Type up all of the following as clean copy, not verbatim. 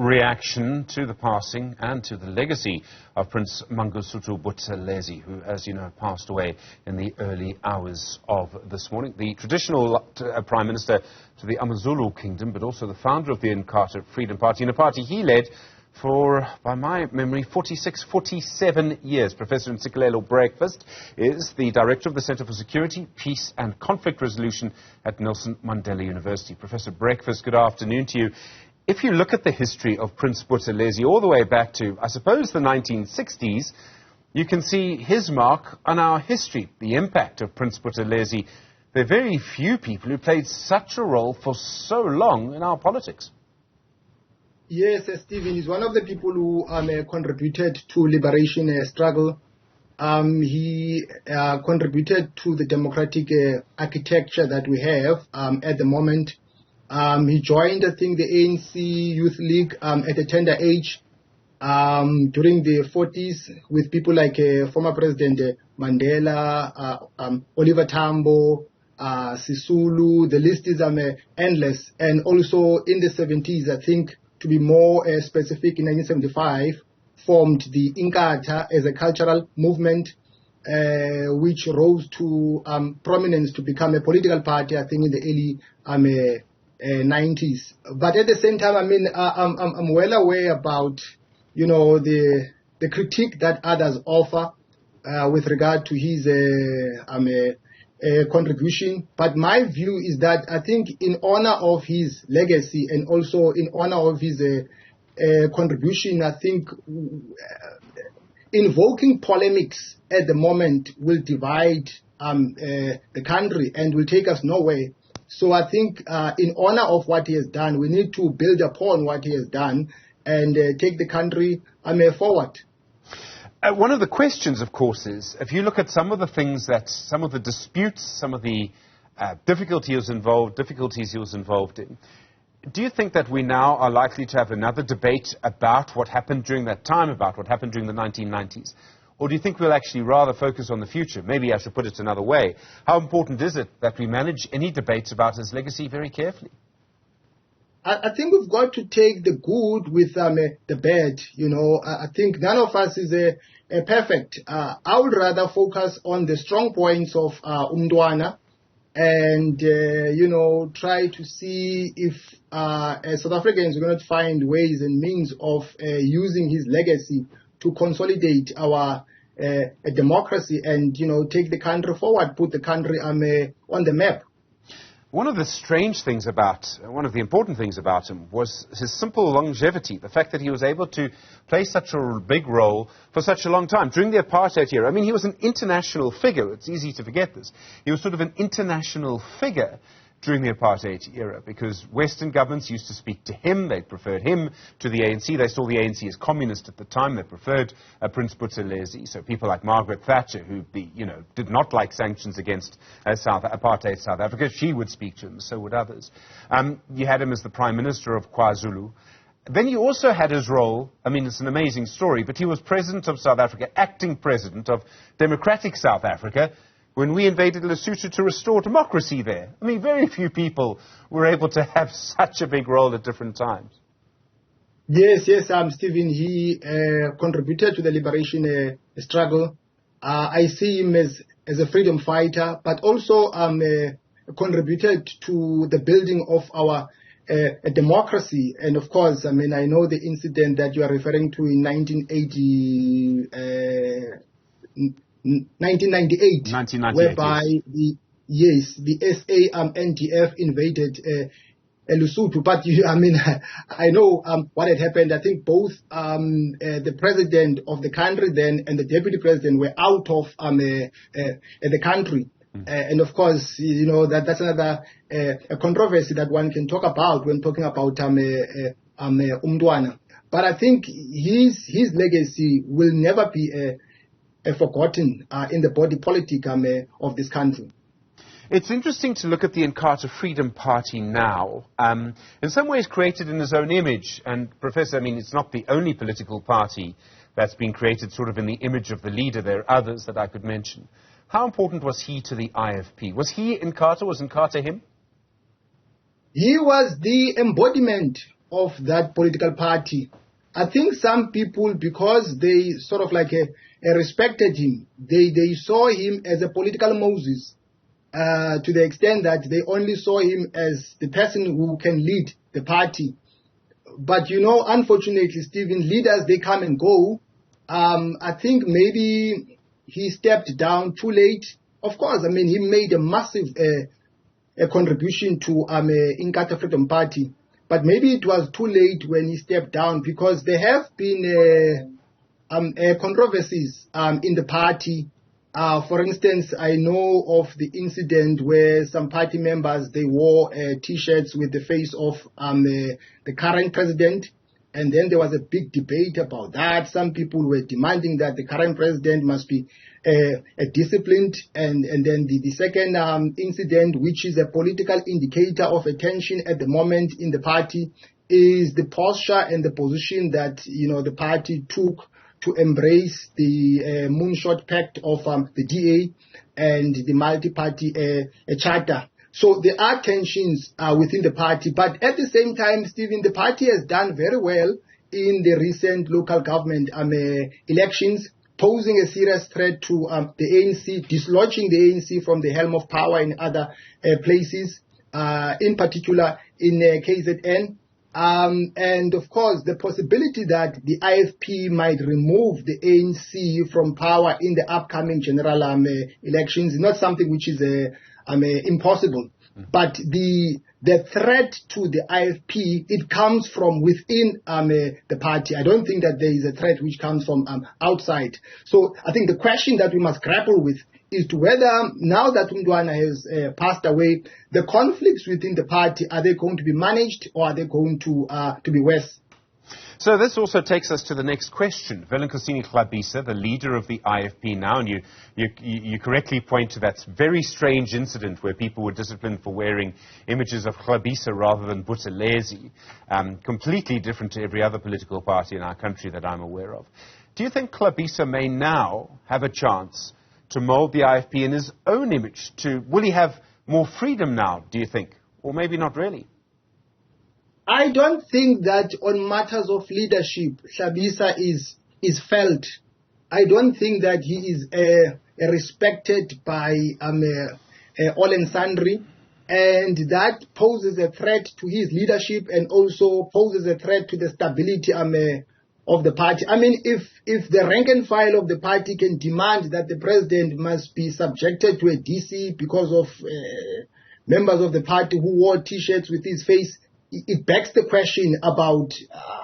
reaction to the passing and to the legacy of Prince Mangosuthu Buthelezi, who, as you know, passed away in the early hours of this morning. The traditional Prime Minister to the AmaZulu Kingdom, but also the founder of the Inkatha Freedom Party, and a party he led for, by my memory, 47 years. Professor Ntsikelelo Breakfast is the director of the Center for Security, Peace and Conflict Resolution at Nelson Mandela University. Professor Breakfast, good afternoon to you. If you look at the history of Prince Buthelezi all the way back to, I suppose, the 1960s, you can see his mark on our history, the impact of Prince Buthelezi. There are very few people who played such a role for so long in our politics. Yes, Stephen is one of the people who contributed to liberation struggle. He contributed to the democratic architecture that we have at the moment. He joined, I think, the ANC Youth League at a tender age during the 40s with people like former President Mandela, Oliver Tambo, Sisulu. The list is endless. And also in the 70s, I think, to be more specific, in 1975, formed the Inkatha as a cultural movement, which rose to prominence to become a political party, I think, in the early 90s. But at the same time, I mean, I'm well aware about, you know, the critique that others offer with regard to his contribution. But my view is that I think in honor of his legacy and also in honor of his contribution, I think invoking polemics at the moment will divide the country and will take us nowhere. So I think in honor of what he has done, we need to build upon what he has done and take the country forward. One of the questions, of course, is if you look at some of the things that, some of the disputes, some of the difficulties he was involved in, do you think that we now are likely to have another debate about what happened during that time, about what happened during the 1990s? Or do you think we'll actually rather focus on the future? Maybe I should put it another way. How important is it that we manage any debates about his legacy very carefully? I think we've got to take the good with the bad. You know, I think none of us is perfect. I would rather focus on the strong points of Umntwana and, you know, try to see if as South Africans we're going to find ways and means of using his legacy to consolidate our democracy and, you know, take the country forward, put the country on the map. One of the strange things about, one of the important things about him was his simple longevity, the fact that he was able to play such a big role for such a long time. During the apartheid era, I mean, he was an international figure. It's easy to forget this. He was sort of an international figure during the apartheid era because Western governments used to speak to him. They preferred him to the ANC. They saw the ANC as communist at the time. They preferred Prince Buthelezi. So people like Margaret Thatcher, who did not like sanctions against apartheid South Africa, she would speak to him, so would others. You had him as the Prime Minister of KwaZulu. Then you also had his role, I mean, it's an amazing story, but he was President of South Africa, acting President of Democratic South Africa, when we invaded Lesotho to restore democracy there. I mean, very few people were able to have such a big role at different times. Yes, Stephen, he contributed to the liberation struggle. I see him as a freedom fighter, but also contributed to the building of our democracy. And of course, I mean, I know the incident that you are referring to in 1998, whereby the NDF invaded Lesotho. But I know what had happened. I think both the president of the country then and the deputy president were out of the country. And of course, you know, that's another a controversy that one can talk about when talking about Umntwana. But I think his legacy will never be forgotten in the body politic of this country. It's interesting to look at the Inkatha Freedom Party now. In some ways created in his own image. And, Professor, I mean, it's not the only political party that's been created sort of in the image of the leader. There are others that I could mention. How important was he to the IFP? Was he Inkatha? Was Inkatha him? He was the embodiment of that political party. I think some people, because they sort of like respected him, they saw him as a political Moses, to the extent that they only saw him as the person who can lead the party. But, you know, unfortunately, Stephen, leaders, they come and go. I think maybe he stepped down too late. Of course, I mean, he made a massive contribution to Inkatha Freedom Party. But maybe it was too late when he stepped down, because there have been controversies in the party. For instance, I know of the incident where some party members, they wore T-shirts with the face of the current president. And then there was a big debate about that. Some people were demanding that the current president must be disciplined. And then the second incident, which is a political indicator of a tension at the moment in the party, is the posture and the position that, you know, the party took to embrace the moonshot pact of the DA and the multi-party charter. So there are tensions within the party, but at the same time, Stephen, the party has done very well in the recent local government elections, posing a serious threat to the ANC, dislodging the ANC from the helm of power in other places, in particular in KZN. And of course, the possibility that the IFP might remove the ANC from power in the upcoming general elections is not something which is impossible. But the threat to the IFP, it comes from within the party. I don't think that there is a threat which comes from outside. So I think the question that we must grapple with is to whether, now that Mntwana has passed away, the conflicts within the party, are they going to be managed, or are they going to be worse? So this also takes us to the next question. Velenkosini Hlabisa, the leader of the IFP now, and you correctly point to that very strange incident where people were disciplined for wearing images of Hlabisa rather than Buthelezi, completely different to every other political party in our country that I'm aware of. Do you think Hlabisa may now have a chance to mold the IFP in his own image? Will he have more freedom now, do you think? Or maybe not really? I don't think that on matters of leadership, Hlabisa is felt. I don't think that he is respected by all and sundry, and that poses a threat to his leadership and also poses a threat to the stability of the party. I mean, if the rank and file of the party can demand that the president must be subjected to a DC because of members of the party who wore T-shirts with his face, it begs the question about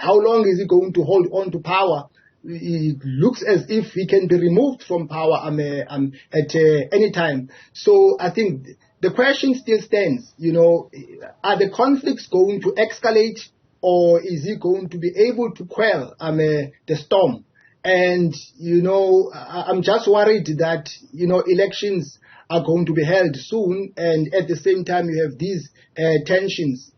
how long is he going to hold on to power. It looks as if he can be removed from power at any time. So I think the question still stands, you know, are the conflicts going to escalate, or is he going to be able to quell the storm? And, you know, I'm just worried that, you know, elections are going to be held soon, and at the same time you have these tensions.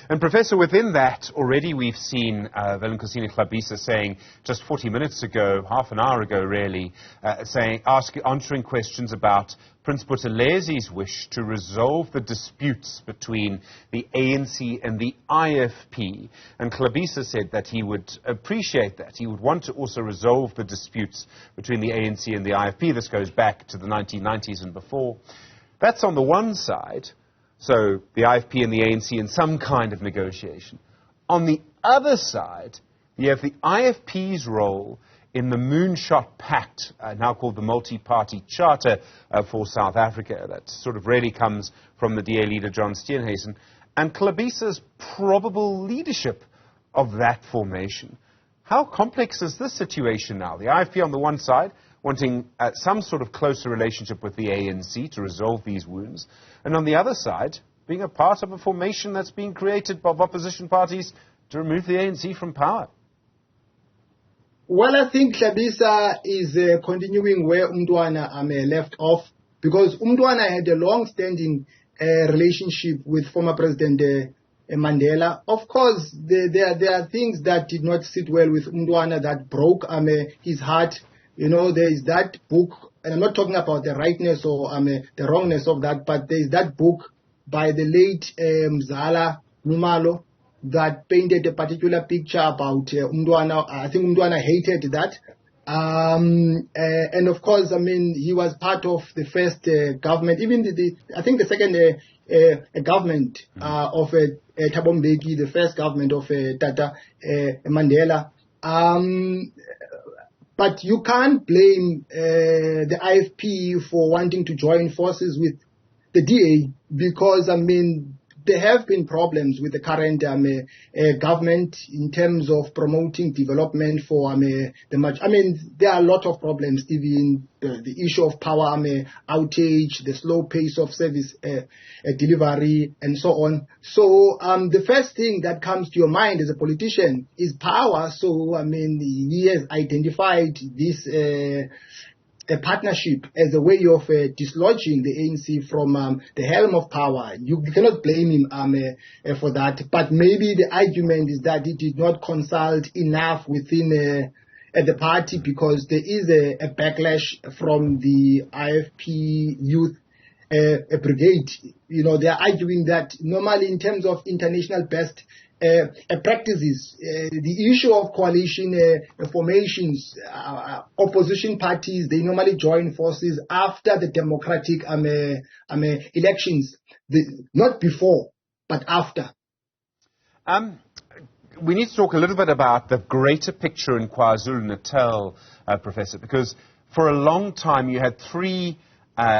And Professor, within that, already we've seen Velenkosini Hlabisa saying just 40 minutes ago, half an hour ago really, answering questions about Prince Buthelezi's wish to resolve the disputes between the ANC and the IFP. And Hlabisa said that he would appreciate that. He would want to also resolve the disputes between the ANC and the IFP. This goes back to the 1990s and before. That's on the one side. So the IFP and the ANC in some kind of negotiation. On the other side, you have the IFP's role in the Moonshot Pact, now called the Multi-Party Charter for South Africa. That sort of really comes from the DA leader, John Steenhuisen, and Hlabisa's probable leadership of that formation. How complex is this situation now? The IFP on the one side, wanting some sort of closer relationship with the ANC to resolve these wounds, and on the other side, being a part of a formation that's being created by opposition parties to remove the ANC from power. Well, I think Hlabisa is continuing where Mntwana left off, because Mntwana had a long-standing relationship with former President Mandela. Of course, there are things that did not sit well with Mntwana that broke his heart. You know, there is that book, and I'm not talking about the rightness or the wrongness of that, but there is that book by the late Mzala Numalo, that painted a particular picture about Umntwana. I think Umntwana hated that. And of course, I mean, he was part of the first government, even I think the second government of Thabo Mbeki, the first government of Tata Mandela. But you can't blame the IFP for wanting to join forces with the DA because, I mean, there have been problems with the current government in terms of promoting development for the much. I mean, there are a lot of problems, even the issue of power outage, the slow pace of service delivery, and so on. So the first thing that comes to your mind as a politician is power. So, I mean, he has identified this a partnership as a way of dislodging the ANC from the helm of power. You cannot blame him for that. But maybe the argument is that he did not consult enough within the party because there is a backlash from the IFP youth brigade. You know, they are arguing that normally in terms of international best practices, the issue of coalition formations, opposition parties, they normally join forces after the democratic elections, not before, but after. We need to talk a little bit about the greater picture in KwaZulu-Natal, Professor, because for a long time you had three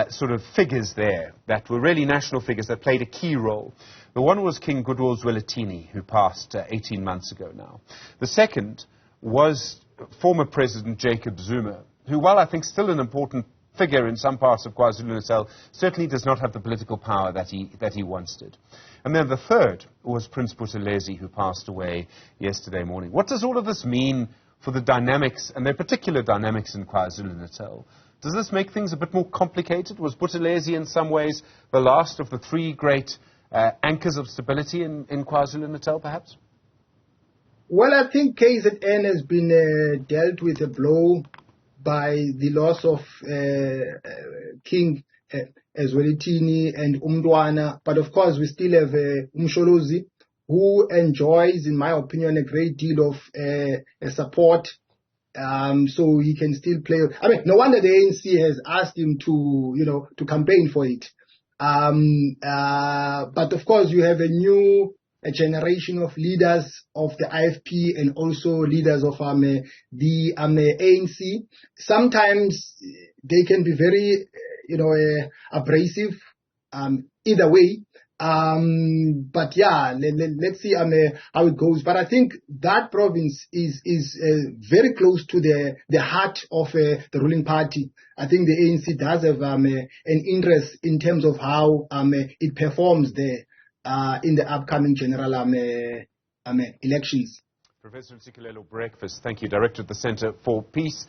sort of figures there that were really national figures that played a key role. The one was King Goodwill Zwelithini, who passed 18 months ago now. The second was former President Jacob Zuma, who, while I think still an important figure in some parts of KwaZulu-Natal, certainly does not have the political power that he once did. And then the third was Prince Buthelezi, who passed away yesterday morning. What does all of this mean for the dynamics, and their particular dynamics in KwaZulu-Natal? Does this make things a bit more complicated? Was Buthelezi in some ways the last of the three great anchors of stability in KwaZulu-Natal, perhaps? Well, I think KZN has been dealt with a blow by the loss of King Zwelithini and Umntwana. But of course, we still have Umsholozi, who enjoys, in my opinion, a great deal of support. So he can still play. I mean, no wonder the ANC has asked him to campaign for it. But of course, you have a generation of leaders of the IFP and also leaders of the ANC. Sometimes they can be very, abrasive. Either way. But yeah, let's see how it goes. But I think that province is very close to the heart of the ruling party. I think the ANC does have an interest in terms of how it performs there in the upcoming general elections. Professor Ntsikelelo Breakfast, thank you. Director at the Center for Peace,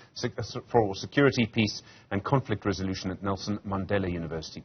for Security, Peace and Conflict Resolution at Nelson Mandela University.